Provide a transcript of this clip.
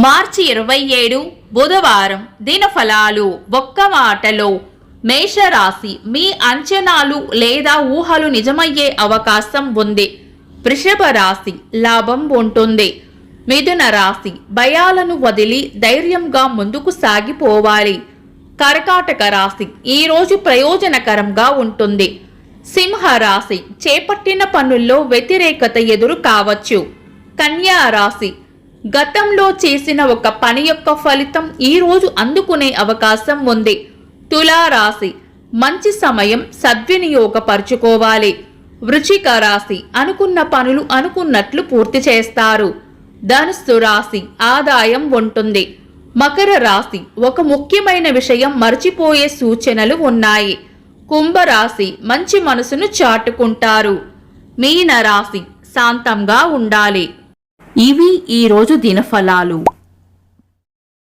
మార్చి 27 బుధవారం దినఫలాలు ఒక్క మాటలో మేషరాశి మీ అంచనాలు లేదా ఊహలు నిజమయ్యే అవకాశం ఉంది. వృషభ రాశి లాభం ఉంటుంది. మిథున రాశి భయాలను వదిలి ధైర్యంగా ముందుకు సాగిపోవాలి. కర్కాటక రాశి ఈరోజు ప్రయోజనకరంగా ఉంటుంది. సింహ రాశి చేపట్టిన పనుల్లో వ్యతిరేకత ఎదురు కావచ్చు. కన్యా రాశి గతంలో చేసిన ఒక పని యొక్క ఫలితం ఈరోజు అందుకునే అవకాశం ఉంది. తులా రాశి మంచి సమయం సద్వినియోగపరుచుకోవాలి. వృశ్చిక రాశి అనుకున్న పనులు అనుకున్నట్లు పూర్తి చేస్తారు. ధనుస్సు రాశి ఆదాయం ఉంటుంది. మకర రాశి ఒక ముఖ్యమైన విషయం మర్చిపోయే సూచనలు ఉన్నాయి. కుంభరాశి మంచి మనసును చాటుకుంటారు. మీన రాశి శాంతంగా ఉండాలి. ఇవి ఈరోజు దినఫలాలు.